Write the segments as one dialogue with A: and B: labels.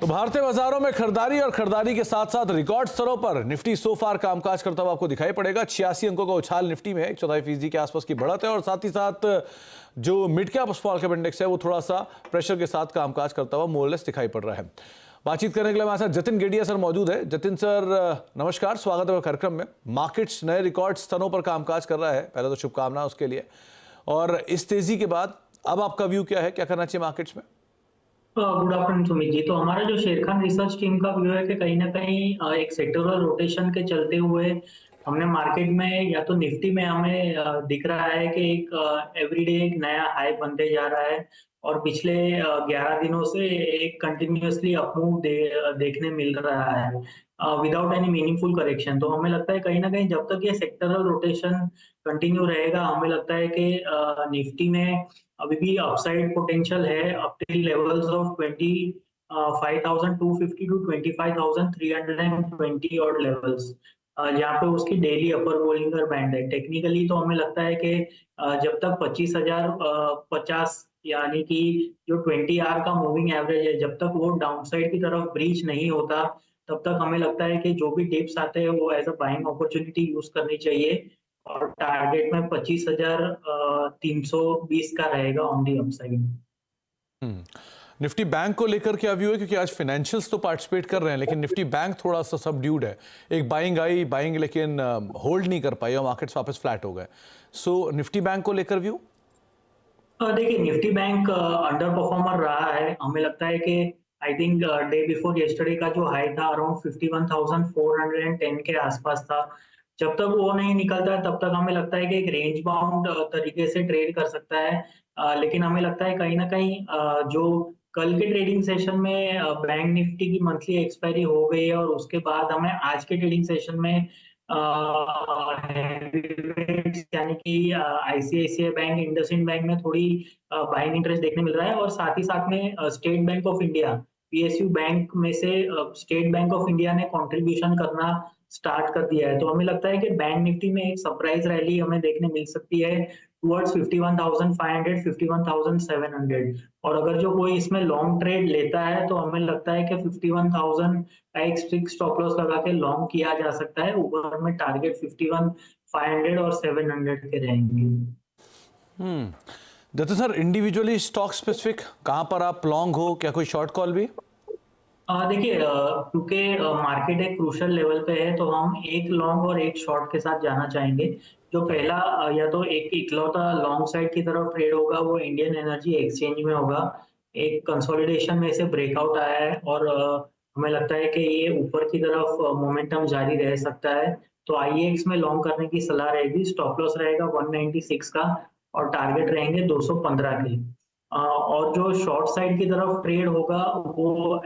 A: तो भारतीय बाजारों में खरीदारी और खरीदारी के साथ साथ रिकॉर्ड स्तरों पर निफ्टी सोफार कामकाज करता हुआ आपको दिखाई पड़ेगा। 86 अंकों का उछाल निफ्टी में है, 1/4% के आसपास की बढ़त है और साथ ही साथ जो mid cap small cap index है वो थोड़ा सा प्रेशर के साथ कामकाज करता हुआ मोर लेस दिखाई पड़ रहा है। बातचीत करने के लिए हमारे साथ जतिन गेडिया सर मौजूद है। जतिन सर नमस्कार, स्वागत है कार्यक्रम में। मार्केट्स नए रिकॉर्ड स्तरों पर कामकाज कर रहा है, पहले तो शुभकामनाएं उसके लिए। और इस तेजी के बाद अब आपका व्यू क्या है, क्या करना चाहिए मार्केट्स में?
B: Good afternoon Sumit ji. तो हमारा जो शेरखान रिसर्च टीम का व्यू है कि कहीं ना कहीं एक सेक्टोरल रोटेशन के चलते हुए हमने मार्केट में या तो निफ्टी में हमें दिख रहा है कि एक एवरीडे एक नया हाई बनते जा रहा है और पिछले 11 दिनों से एक कंटिन्यूअसली अपमूव देखने मिल रहा है विदाउट एनी मीनिंगफुल करेक्शन। तो हमें लगता है कहीं ना कहीं जब तक ये सेक्टरल रोटेशन कंटिन्यू रहेगा, हमें लगता है कि निफ्टी में अभी भी अपसाइड पोटेंशियल है up till levels of 25,250 to 25,320 और लेवल्स, जहाँ पे उसकी डेली अपर बोलिंगर बैंड है। टेक्निकली तो हमें लगता है कि जब तक 25,050 यानी कि जो 20 आवर का मूविंग एवरेज है, जब तक वो डाउनसाइड की तरफ ब्रीच नहीं होता, तब तक हमें लगता है कि जो भी डिप्स आते हैं वो as a buying opportunity use करनी चाहिए और टारगेट में 25,320 का रहेगा on the upside.
A: Nifty bank को लेकर क्या व्यू है, क्योंकि आज फाइनेंशियल्स तो पार्टिसिपेट कर रहे हैं लेकिन निफ्टी बैंक थोड़ा सा सबड्यूड है। एक बाइंग आई, बाइंग लेकिन होल्ड नहीं कर पाई और मार्केट्स वापस फ्लैट हो गए। सो निफ्टी बैंक को लेकर व्यू?
B: देखिए, निफ्टी बैंक अंडर परफॉर्मर रहा है। हमें लगता है कि I think day before yesterday का जो हाई था अराउंड 51,410 के आसपास था। जब तक वो नहीं निकलता है तब तक हमें लगता है कि एक रेंज बाउंड तरीके से ट्रेड कर सकता है। लेकिन हमें लगता है कहीं ना कहीं जो कल के ट्रेडिंग सेशन में बैंक निफ्टी की मंथली एक्सपायरी हो गई है और उसके बाद हमें आज के ट्रेडिंग सेशन में यानी कि आईसीआईसीआई बैंक, इंडसइंड बैंक में थोड़ी बाइंग इंटरेस्ट देखने मिल रहा है और साथ ही साथ में state bank of India, PSU bank में से स्टेट बैंक ऑफ इंडिया ने कंट्रीब्यूशन करना स्टार्ट कर दिया है। तो हमें लगता है कि बैंक निफ्टी में एक सरप्राइज रैली हमें देखने मिल सकती है टुवर्ड्स 51,500 51,700। और अगर जो कोई इसमें लॉन्ग ट्रेड लेता है तो हमें लगता है कि 51,000 का एक स्ट्रिक्ट स्टॉप लॉस लगा के लॉन्ग किया जा सकता है। ऊपर में टारगेट 51,500 और 700 के रहेंगे।
A: Jatin sir, individually stock specific कहां पर आप लॉन्ग हो, क्या कोई शॉर्ट कॉल भी?
B: देखिए, क्योंकि मार्केट एक क्रूशियल लेवल पे है तो हम एक लॉन्ग और एक शॉर्ट के साथ जाना चाहेंगे। जो पहला या तो एक इकलौता लॉन्ग साइड की तरफ ट्रेड होगा वो इंडियन एनर्जी एक्सचेंज में होगा। एक कंसोलिडेशन में से ब्रेकआउट आया है और हमें लगता है कि ये ऊपर की तरफ मोमेंटम जारी रह सकता है। तो आईएक्स में लॉन्ग करने की सलाह रहेगी। स्टॉप लॉस रहेगा 196 का और टारगेट रहेंगे 215 के। और जो शॉर्ट साइड की तरफ ट्रेड होगा वो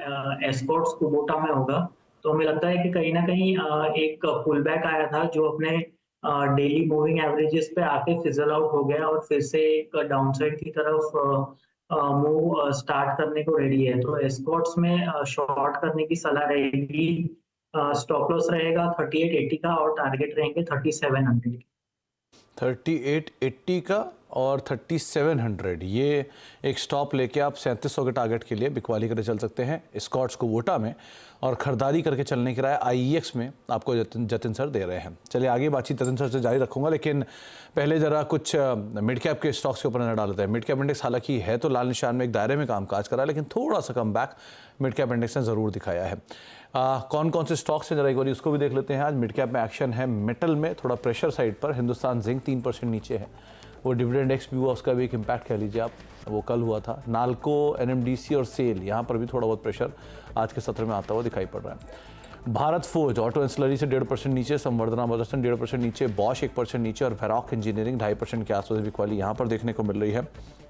B: एस्कॉर्ट्स कुबोटा में होगा। तो हमें लगता है कि कहीं ना कहीं एक पुल बैक आया था जो अपने डेली मूविंग एवरेजेस पे आके फिजल आउट हो गया और फिर से एक डाउनसाइड की तरफ मूव स्टार्ट करने को रेडी है। तो एस्कॉर्ट्स में शॉर्ट करने की सलाह रहेगी। स्टॉप लॉस रहेगा 3880 का और टारगेट रहेंगे 3700।
A: 3880 का और 3700, ये एक स्टॉप लेके आप 3700 के टारगेट के लिए बिकवाली करके चल सकते हैं स्कॉट्स कुबोटा में, और खरीदारी करके चलने की राय आईईएक्स में आपको जतिन सर दे रहे हैं। चलिए आगे बातचीत जतिन सर से जारी रखूंगा, लेकिन पहले ज़रा कुछ मिड कैप के स्टॉक्स के ऊपर नजर डालते हैं। मिड कैप इंडेक्स हालांकि है तो लाल निशान में एक दायरे में कामकाज कर रहा है, लेकिन थोड़ा सा come back mid cap index ने ज़रूर दिखाया है। कौन कौन से स्टॉक्स हैं जरा एक बार उसको भी देख लेते हैं। आज मिड कैप में एक्शन है, मेटल में थोड़ा प्रेशर साइड पर, हिंदुस्तान जिंक 3% नीचे है। वो डिविडेंड एक्स भी हुआ, उसका भी एक इम्पैक्ट कह लीजिए आप, वो कल हुआ था। नाल्को, एनएमडीसी और सेल, यहाँ पर भी थोड़ा बहुत प्रेशर आज के सत्र में आता हुआ दिखाई पड़ रहा है। भारत फोर्ज ऑटो एंसिलरी से 1.5% नीचे, संवर्धना मदरसन 1.5% नीचे, बॉश 1% नीचे और वेरॉक इंजीनियरिंग 2.5% के आसपास बिकवाली यहाँ पर देखने को मिल रही है।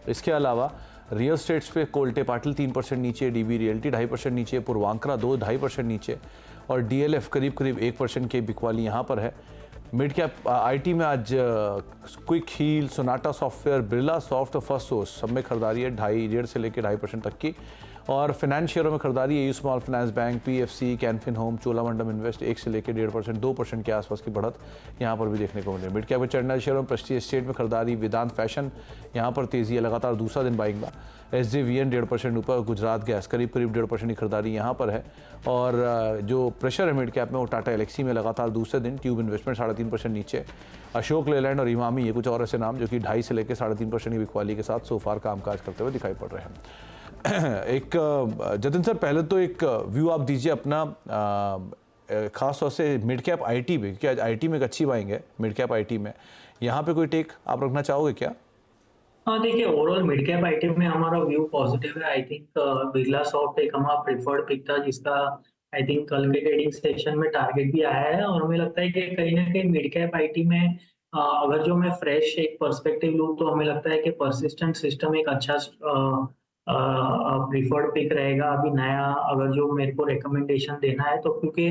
A: इसके अलावा रियल स्टेट्स पे कोल्टे पाटिल 3% नीचे, डीबी रियल्टी 2.5% नीचे, पूर्वांकरा 2.5% नीचे और डीएलएफ करीब करीब 1% के बिकवाली यहाँ पर है। मिड कैप आईटी में आज Quick Heal, Sonata software, Birla soft और फर्स्ट सोर्स सब में खरीदारी है 2.5 से लेकर 2.5% तक की। और फाइनेंस शेयरों में खरीदारी AU small finance bank, PFC, Canfin home, Cholamandalam invest 1 से लेकर 1.5%, 2% के आसपास की बढ़त यहाँ पर भी देखने को मिली। मिड कैप में चढ़ने वाले शेयरों में प्रेस्टीज एस्टेट में खरीदारी, वेदांत फैशन यहाँ पर तेजी है, लगातार दूसरा दिन बाइंग बा। SJVN 1.5% ऊपर, गुजरात गैस करीब 1.5% की खरीदारी यहाँ पर है। और जो प्रेशर है मिड कैप में वो टाटा एलेक्सी में लगातार दूसरे दिन, ट्यूब इन्वेस्टमेंट 3.5% नीचे, अशोक लेलैंड और इमामी, ये कुछ और ऐसे नाम जो कि 2.5 से लेकर 3.5% की बिकवाली के साथ सोफार कामकाज करते हुए दिखाई पड़ रहे हैं। एक जतिन सर, पहले तो एक व्यू आप दीजिए अपना, खास तौर से मिड कैप आईटी में, क्योंकि आज आईटी में एक अच्छी बाइंग है मिड कैप आईटी में, यहाँ पे कोई टेक आप रखना चाहोगे क्या?
B: हाँ, देखिए ओवरऑल मिड कैप आईटी में हमारा व्यू पॉजिटिव है। आई थिंक बिरला सॉफ्ट एक हमारा प्रेफर्ड पिक था, जिसका आई थिंक कल के ट्रेडिंग सेशन में टारगेट भी आया है। और हमें लगता है कि कहीं ना कहीं मिड कैप आईटी में अगर जो मैं फ्रेश एक पर्सपेक्टिव लूँ तो हमें लगता है कि परसिस्टेंट सिस्टम एक अच्छा प्रीफर्ड पिक रहेगा। अभी नया अगर जो मेरे को रिकमेंडेशन देना है तो, क्योंकि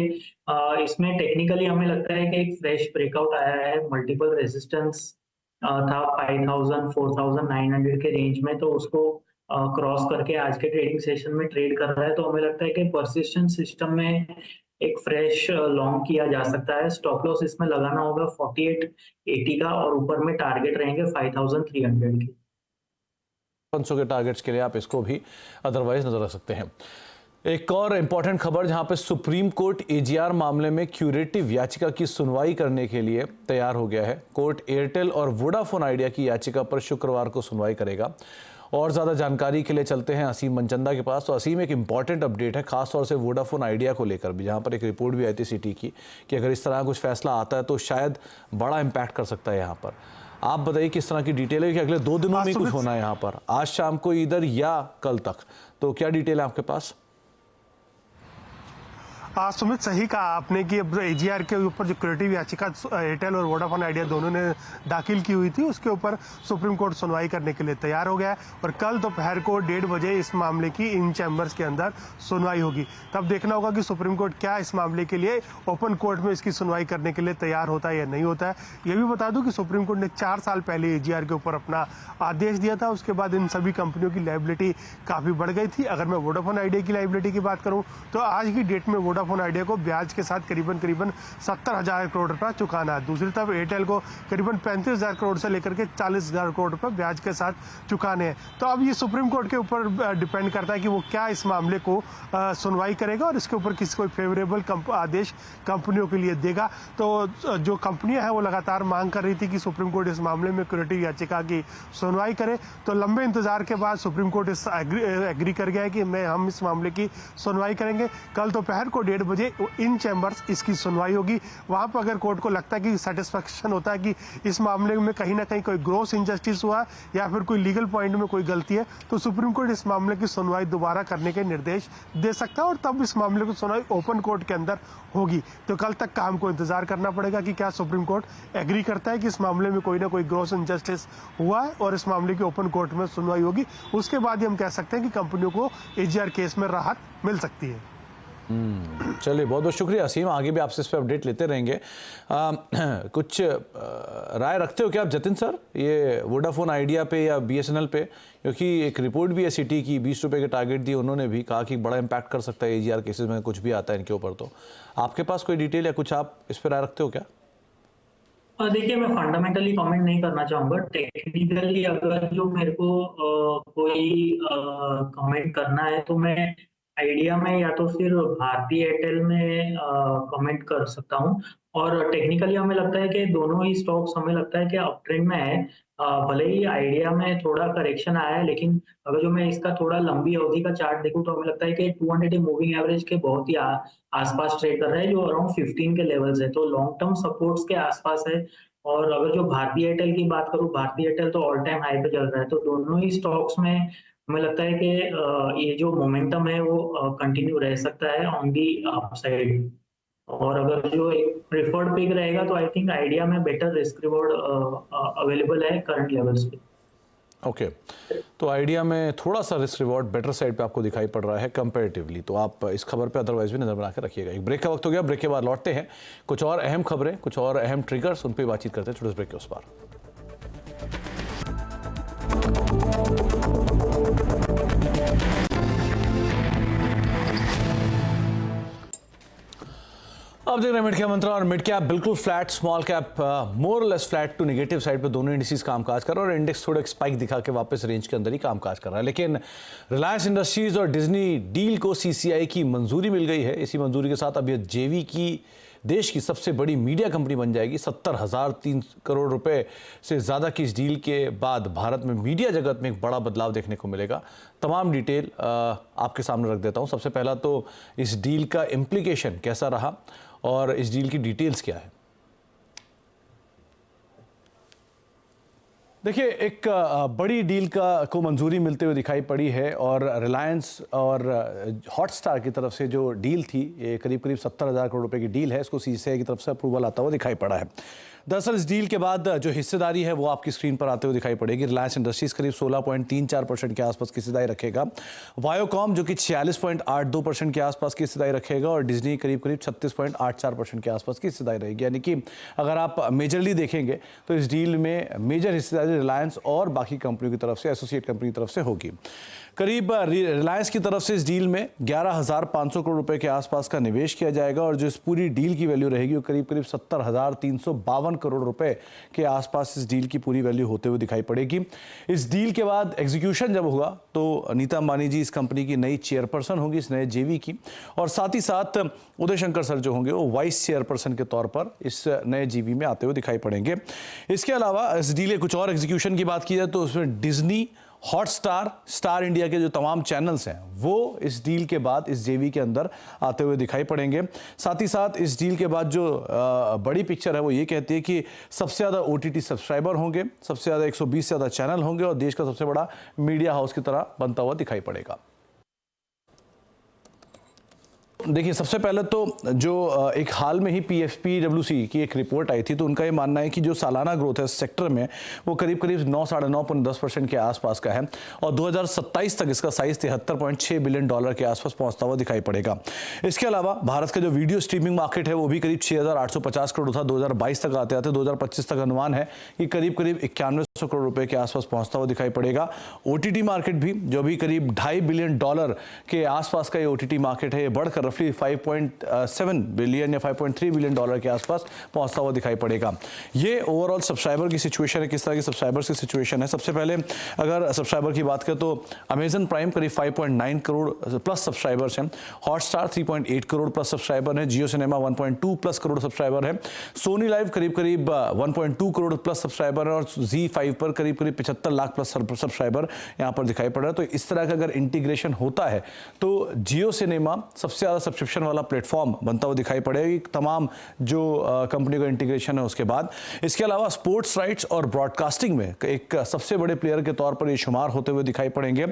B: इसमें टेक्निकली हमें लगता है कि एक फ्रेश ब्रेकआउट आया है, मल्टीपल रेजिस्टेंस था 5000 4900 के रेंज में, तो उसको क्रॉस करके आज के ट्रेडिंग सेशन में ट्रेड कर रहा है। तो हमें लगता है कि परसिस्टेंट सिस्टम में एक फ्रेश लॉन्ग किया जा सकता है। स्टॉप लॉस इसमें लगाना होगा 4880 का, और ऊपर में टारगेट रहेंगे 5300 के।
A: 500 के टारगेट्स के लिए आप इसको भी अदरवाइज नजर रख सकते हैं। एक और इंपॉर्टेंट खबर, जहां पे सुप्रीम कोर्ट एजीआर मामले में क्यूरेटिव याचिका की सुनवाई करने के लिए तैयार हो गया है। कोर्ट एयरटेल और वोडाफोन आइडिया की याचिका पर शुक्रवार को सुनवाई करेगा। और ज़्यादा जानकारी के लिए चलते हैं असीम मनचंदा के पास। तो असीम, एक इंपॉर्टेंट अपडेट है खासतौर से वोडाफोन आइडिया को लेकर भी, जहां पर एक रिपोर्ट भी आई थी सिटी की कि अगर इस तरह कुछ फैसला आता है तो शायद बड़ा इम्पैक्ट कर सकता है यहाँ पर। आप बताइए किस तरह की डिटेल है कि अगले 2 दिनों में कुछ होना है यहाँ पर, आज शाम को इधर या कल तक, तो क्या डिटेल है आपके पास?
C: सुमित, सही कहा आपने कि अब एजीआर के ऊपर जो क्यूरेटिव याचिका एयरटेल और वोडाफोन आइडिया दोनों ने दाखिल की हुई थी, उसके ऊपर सुप्रीम कोर्ट सुनवाई करने के लिए तैयार हो गया है। और कल दोपहर को 1:30 बजे इस मामले की इन चैम्बर्स के अंदर सुनवाई होगी। तब देखना होगा कि सुप्रीम कोर्ट क्या इस मामले के लिए ओपन कोर्ट में इसकी सुनवाई करने के लिए तैयार होता है या नहीं होता है। ये भी बता दूं कि सुप्रीम कोर्ट ने 4 साल पहले एजीआर के ऊपर अपना आदेश दिया था। उसके बाद इन सभी कंपनियों की लायबिलिटी काफ़ी बढ़ गई थी। अगर मैं वोडाफोन आइडिया की लायबिलिटी की बात करूँ तो आज की डेट में वोडाफोन आइडिया को ब्याज के साथ करीबन 70,000 करोड़ रुपया चुकाना है। दूसरी तरफ एयरटेल को करीबन 35,000 करोड़ से लेकर के 40,000 करोड़ रुपए ब्याज के साथ चुकाने हैं। तो अब ये सुप्रीम कोर्ट के ऊपर डिपेंड करता है कि वो क्या इस मामले को सुनवाई करेगा और इसके ऊपर किसी कोई फेवरेबल आदेश कंपनियों के लिए देगा। तो जो कंपनियां हैं वो लगातार मांग कर रही थी कि सुप्रीम कोर्ट इस मामले में क्यूरेटिव याचिका की सुनवाई करे। तो लंबे इंतजार के बाद सुप्रीम कोर्ट इस एग्री कर गया है कि हम इस मामले की सुनवाई करेंगे। कल दोपहर को 1:30 बजे इन चैम्बर्स इसकी सुनवाई होगी। वहां पर अगर कोर्ट को लगता है कि सेटिस्फेक्शन होता है कि इस मामले में कहीं ना कहीं कोई ग्रोस इनजस्टिस हुआ या फिर कोई लीगल पॉइंट में कोई गलती है, तो सुप्रीम कोर्ट इस मामले की सुनवाई दोबारा करने के निर्देश दे सकता है और तब इस मामले की सुनवाई ओपन कोर्ट के अंदर होगी। तो कल तक का हमको इंतजार करना पड़ेगा कि क्या सुप्रीम कोर्ट एग्री करता है कि इस मामले में कोई ना कोई ग्रोस इनजस्टिस हुआ है और इस मामले की ओपन कोर्ट में सुनवाई होगी। उसके बाद ही हम कह सकते हैं कि कंपनियों को एजीआर केस में राहत मिल सकती है।
A: चलिए, बहुत बहुत शुक्रिया असीम, आगे भी आपसे इस पर अपडेट लेते रहेंगे। कुछ राय रखते हो क्या आप जतिन सर, ये वोडाफोन आइडिया पे या बीएसएनएल पे? क्योंकि एक रिपोर्ट भी है सिटी की, 20 रुपये के टारगेट दिए उन्होंने भी, कहा कि बड़ा इम्पैक्ट कर सकता है एजीआर केसेस में कुछ भी आता है इनके ऊपर। तो आपके पास कोई डिटेल या कुछ आप इस पर राय रखते हो क्या?
B: देखिए, मैं फंडामेंटली कमेंट नहीं करना चाहूंगा। टेक्निकली अगर जो मेरे को कोई कमेंट करना है तो मैं आइडिया में या तो फिर भारती एयरटेल में कमेंट कर सकता हूँ। और टेक्निकली हमें लगता है कि दोनों ही स्टॉक्स हमें लगता है कि अप ट्रेंड में है। भले ही आइडिया में थोड़ा करेक्शन आया है, लेकिन अगर जो मैं इसका थोड़ा लंबी अवधि का चार्ट देखूं तो हमें लगता है कि 200 मूविंग एवरेज के बहुत ही आसपास ट्रेड कर रहा है, जो अराउंड 15 के लेवल्स है, तो लॉन्ग टर्म सपोर्ट्स के आसपास है। और अगर जो भारती एयरटेल की बात करूं, भारती एयरटेल तो ऑल टाइम हाई पे चल रहा है। तो दोनों ही स्टॉक्स में हमें लगता है कि ये जो मोमेंटम है वो कंटिन्यू रह सकता है ऑन दी अपसाइड। और अगर जो एक प्रेफर्ड पिक रहेगा तो आई थिंक आइडिया में बेटर रिस्क रिवॉर्ड अवेलेबल है करंट लेवल्स पे।
A: ओके, तो आइडिया में थोड़ा सा रिस्क रिवॉर्ड बेटर साइड पे आपको दिखाई पड़ रहा है कंपैरेटिवली, तो आप इस खबर पे अदरवाइज भी नजर बना के रखिएगा। एक ब्रेक का वक्त हो गया, ब्रेक के बाद लौटते हैं, कुछ और अहम खबरें, कुछ और अहम ट्रिगर्स, उन पर बातचीत करते हैं छोटे ब्रेक के उस पार। अब देख रहे हैं मिड कैप मंत्रा और मिड कैप बिल्कुल flat, small cap more less flat to negative side पे दोनों इंडिसेस कामकाज कर रहे हैं और इंडेक्स थोड़ा स्पाइक दिखा के वापस रेंज के अंदर ही कामकाज कर रहा है। लेकिन रिलायंस इंडस्ट्रीज और डिज्नी डील को सीसीआई की मंजूरी मिल गई है। इसी मंजूरी के साथ अब यह जेवी की देश की सबसे बड़ी मीडिया कंपनी बन जाएगी। 70,003 करोड़ रुपए से ज़्यादा की इस डील के बाद भारत में मीडिया जगत में एक बड़ा बदलाव देखने को मिलेगा। तमाम डिटेल आपके सामने रख देता हूं। सबसे पहला तो इस डील का इम्प्लीकेशन कैसा रहा और इस डील की डिटेल्स क्या है। देखिए, एक बड़ी डील को मंजूरी मिलते हुए दिखाई पड़ी है और रिलायंस और हॉटस्टार की तरफ से जो डील थी, ये करीब 70,000 करोड़ रुपए की डील है, इसको सीसीआई की तरफ से अप्रूवल आता हुआ दिखाई पड़ा है। दरअसल इस डील के बाद जो हिस्सेदारी है वो आपकी स्क्रीन पर आते हुए दिखाई पड़ेगी। रिलायंस इंडस्ट्रीज करीब 16.34% के आसपास की हिस्सेदारी रखेगा। वायोकॉम जो कि 46.82% के आसपास की हिस्सेदारी रखेगा और डिज्नी करीब 36.84% के आसपास की हिस्सेदारी रहेगी। यानी कि अगर आप मेजरली देखेंगे तो इस डील में मेजर हिस्सेदारी रिलायंस और बाकी कंपनियों की तरफ से, एसोसिएट कंपनी की तरफ से होगी। करीब रिलायंस की तरफ से इस डील में 11,500 करोड़ रुपए के आसपास का निवेश किया जाएगा और जो इस पूरी डील की वैल्यू रहेगी वो करीब 70,352 करोड़ रुपए के आसपास इस डील की पूरी वैल्यू होते हुए दिखाई पड़ेगी। इस डील के बाद एग्जीक्यूशन जब होगा तो नीता अंबानी जी इस कंपनी की नई चेयरपर्सन होंगी, इस नए जेवी की, और साथ ही साथ उदय शंकर सर जो होंगे वो वाइस चेयरपर्सन के तौर पर इस नए जीवी में आते हुए दिखाई पड़ेंगे। इसके अलावा इस डील के कुछ और एग्जीक्यूशन की बात की जाए तो उसमें डिज्नी, हॉटस्टार, स्टार इंडिया के जो तमाम चैनल्स हैं वो इस डील के बाद इस जेवी के अंदर आते हुए दिखाई पड़ेंगे। साथ ही साथ इस डील के बाद जो बड़ी पिक्चर है वो ये कहती है कि सबसे ज़्यादा ओटीटी सब्सक्राइबर होंगे, सबसे ज़्यादा 120 से ज़्यादा चैनल होंगे और देश का सबसे बड़ा मीडिया हाउस की तरह बनता हुआ दिखाई पड़ेगा। देखिए, सबसे पहले तो जो एक हाल में ही पीएफपीडब्ल्यूसी की एक रिपोर्ट आई थी तो उनका ये मानना है कि जो सालाना ग्रोथ है इस सेक्टर में वो करीब 9-9.10% के आसपास का है और 2027 तक इसका साइज 73.6 बिलियन डॉलर के आसपास पहुंचता हुआ दिखाई पड़ेगा। इसके अलावा भारत का जो वीडियो स्ट्रीमिंग मार्केट है वो भी करीब 6,850 करोड़ था 2022 तक आते आते 2025 तक अनुमान है कि करीब 9100 करोड़ रुपए के आसपास पहुंचता हुआ दिखाई पड़ेगा। ओटीटी मार्केट भी जो भी करीब $2.5 बिलियन के आसपास का ये ओटीटी मार्केट है, ये बढ़कर रफली 5.7 बिलियन या 5.3 बिलियन डॉलर के आसपास पहुंचता हुआ दिखाई पड़ेगा। ये ओवरऑल सब्सक्राइबर की सिचुएशन है, किस तरह की सब्सक्राइबर्स की सिचुएशन है। सबसे पहले अगर सब्सक्राइबर की बात करें तो अमेजन प्राइम करीब 5.9 करोड़ प्लस सब्सक्राइबर्स हैं, हॉटस्टार 3.8 करोड़ प्लस सब्सक्राइबर है, जियो सिनेमा 1.2 प्लस करोड़ सब्सक्राइबर है, सोनी लाइव करीब 1.2 करोड़ प्लस सब्सक्राइबर है और Z5 पर करीब 75 लाख प्लस सब्सक्राइबर यहाँ पर दिखाई पड़ रहा है। तो इस तरह का अगर इंटीग्रेशन होता है तो जियो सिनेमा सबसे ज़्यादा सब्सक्रिप्शन वाला प्लेटफॉर्म बनता हुआ दिखाई पड़ेगा तमाम जो कंपनी का इंटीग्रेशन है उसके बाद। इसके अलावा स्पोर्ट्स राइट्स और ब्रॉडकास्टिंग में एक सबसे बड़े प्लेयर के तौर पर ये शुमार होते हुए दिखाई पड़ेंगे।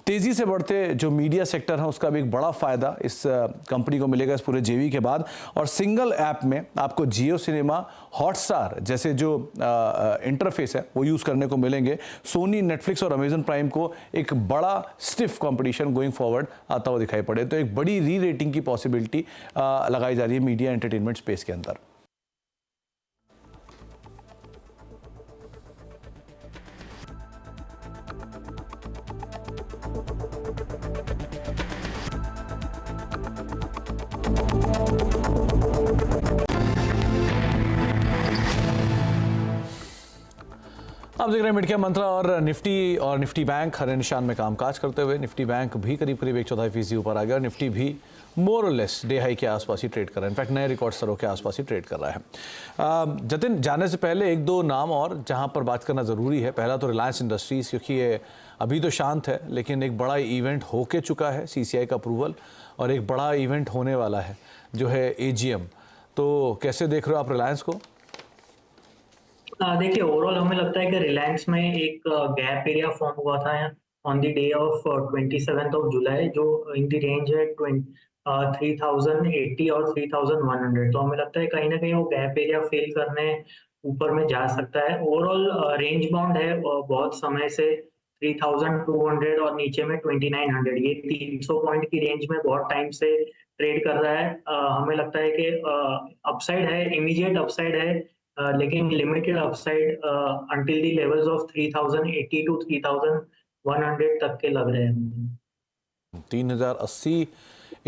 A: तेजी से बढ़ते जो मीडिया सेक्टर है उसका भी एक बड़ा फायदा इस कंपनी को मिलेगा इस पूरे जेवी के बाद और सिंगल ऐप में आपको जियो सिनेमा, हॉटस्टार जैसे जो इंटरफेस है वो यूज करने को मिलेंगे। सोनी, नेटफ्लिक्स और अमेजन प्राइम को एक बड़ा स्टिफ कंपटीशन गोइंग फॉरवर्ड आता हुआ दिखाई पड़े। तो एक बड़ी री रेटिंग की पॉसिबिलिटी लगाई जा रही है मीडिया एंटरटेनमेंट स्पेस के अंदर। आप देख रहे हैं मिड कैप मंत्रा और निफ्टी बैंक हरे निशान में कामकाज करते हुए निफ्टी बैंक भी करीब 1/4% ऊपर आ गया और निफ्टी भी मोर और लेस डे हाई के आसपास ही ट्रेड कर रहा है। इनफैक्ट नए रिकॉर्ड स्तरों के आसपास ही ट्रेड कर रहा है। जतिन, जाने से पहले एक दो नाम और जहां पर बात करना ज़रूरी है। पहला तो रिलायंस इंडस्ट्रीज, क्योंकि ये अभी तो शांत है लेकिन एक बड़ा इवेंट होके चुका है, सीसीआई का अप्रूवल, और एक बड़ा इवेंट होने वाला है जो है एजीएम। तो कैसे देख रहे हो आप रिलायंस को?
B: देखिए, ओवरऑल हमें लगता है कि रिलायंस में एक गैप एरिया फॉर्म हुआ था ऑन द डे ऑफ 27 जुलाई जो इन द रेंज है 3080 और 3100। तो हमें लगता है कहीं ना कहीं वो गैप एरिया फेल करने ऊपर में जा सकता है। ओवरऑल रेंज बाउंड है बहुत समय से 3200 और नीचे में 2900, ये 300 पॉइंट की रेंज में बहुत टाइम से ट्रेड कर रहा है। हमें लगता है कि अपसाइड है, इमीडिएट अपसाइड है, लेकिन limited upside until the levels of 3080 to 3100 तक के लग रहे हैं।
A: 3080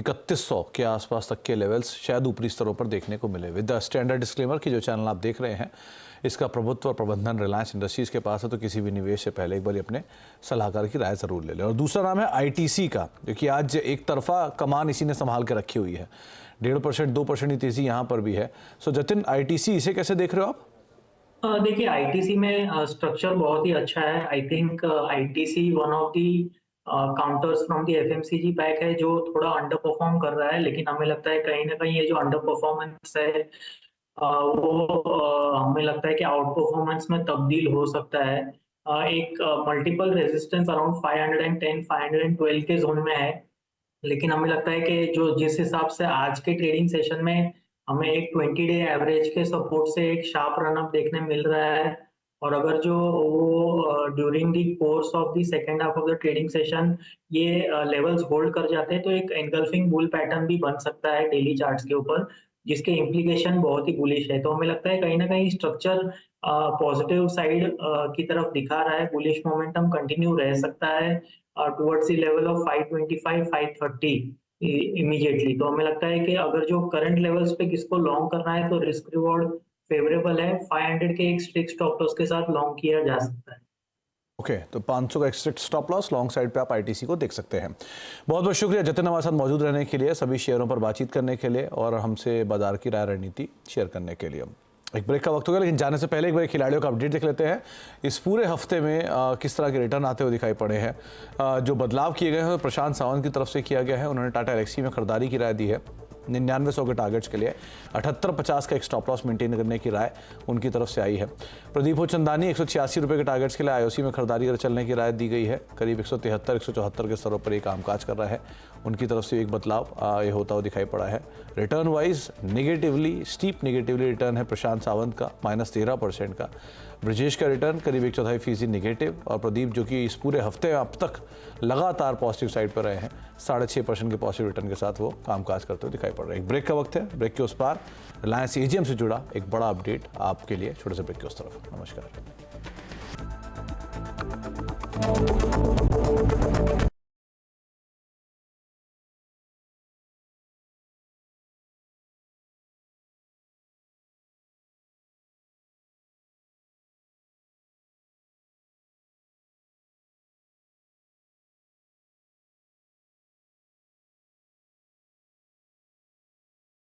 A: 3100 के आसपास तक के लेवल्स शायद ऊपरी स्तरों पर देखने को मिले। विद द स्टैंडर्ड डिस्क्लेमर कि जो चैनल आप देख रहे हैं इसका प्रभुत्व और प्रबंधन रिलायंस इंडस्ट्रीज़ के पास है, तो किसी भी निवेश से पहले एक बार अपने सलाहकार की राय ज़रूर ले लें। और दूसरा नाम है आईटीसी का, जो कि आज एक तरफा कमान इसी ने संभाल के रखी हुई है। 1.5% 2% की तेज़ी यहाँ पर भी है। सो जतिन, आईटीसी इसे कैसे देख रहे हो आप?
B: देखिए, आईटीसी में स्ट्रक्चर बहुत ही अच्छा है। I think ITC one of the counters from the FMCG pack है जो थोड़ा अंडर परफॉर्म कर रहा है, लेकिन हमें लगता है कहीं ना कहीं ये जो अंडर परफॉर्मेंस है वो हमें लगता है कि आउट परफॉर्मेंस में तब्दील हो सकता है। एक मल्टीपल रेजिस्टेंस अराउंड 510 512 के जोन में है, लेकिन हमें लगता है कि जो जिस हिसाब से आज के ट्रेडिंग सेशन में हमें एक 20 डे एवरेज के सपोर्ट से एक शार्प रनअप देखने मिल रहा है, और अगर जो वो during the course of the second half of the trading session ये लेवल्स होल्ड कर जाते हैं तो एक एनगल्फिंग बुल पैटर्न भी बन सकता है डेली चार्ट्स के ऊपर, जिसके इम्प्लीकेशन बहुत ही बुलिश है। तो हमें लगता है कहीं ना कहीं स्ट्रक्चर पॉजिटिव साइड की तरफ दिखा रहा है, बुलिश मोमेंटम कंटिन्यू रह सकता है towards the level of 525 530 immediately. तो हमें लगता है कि अगर जो करंट लेवल्स पे किसको लॉन्ग करना है तो रिस्क रिवॉर्ड फेवरेबल है। 500 के एक स्ट्रिक्ट स्टॉप लॉस के साथ लॉन्ग किया जा सकता है।
A: ओके, तो 500 का एक strict stop loss long side पे आप आईटीसी को देख सकते हैं। बहुत बहुत शुक्रिया जतिन हमारे साथ मौजूद रहने के लिए, सभी शेयरों पर बातचीत करने के लिए और हमसे बाजार की राय रणनीति शेयर करने के लिए। एक ब्रेक का वक्त हो गया, लेकिन जाने से पहले एक बार खिलाड़ियों का अपडेट देख लेते हैं। इस पूरे हफ्ते में किस तरह के रिटर्न आते हुए दिखाई पड़े हैं। जो बदलाव किए गए हैं प्रशांत सावंत की तरफ से किया गया है। उन्होंने टाटा एलेक्सी में खरीदारी की राय दी है 9900 के टारगेट्स के लिए। 7850 का एक स्टॉप लॉस मेंटेन करने की राय उनकी तरफ से आई है। प्रदीप चंदानी 186 रुपये के टारगेट्स के लिए आईओसी में खरीदारी कर चलने की राय दी गई है। करीब 173 174 के स्तरों पर ये कामकाज कर रहा है, उनकी तरफ से एक बदलाव ये होता हुआ दिखाई पड़ा है। Return wise negatively, steep negatively return है प्रशांत सावंत का -13% का। ब्रजेश का रिटर्न करीब 1/4% नेगेटिव, और प्रदीप जो कि इस पूरे हफ्ते अब तक लगातार पॉजिटिव साइड पर रहे हैं 6.5% के पॉजिटिव रिटर्न के साथ वो कामकाज करते हुए दिखाई पड़ रहे हैं। एक ब्रेक का वक्त है, ब्रेक के उस पार रिलायंस एजीएम से जुड़ा एक बड़ा अपडेट आपके लिए, छोटे से ब्रेक के उस तरफ। नमस्कार।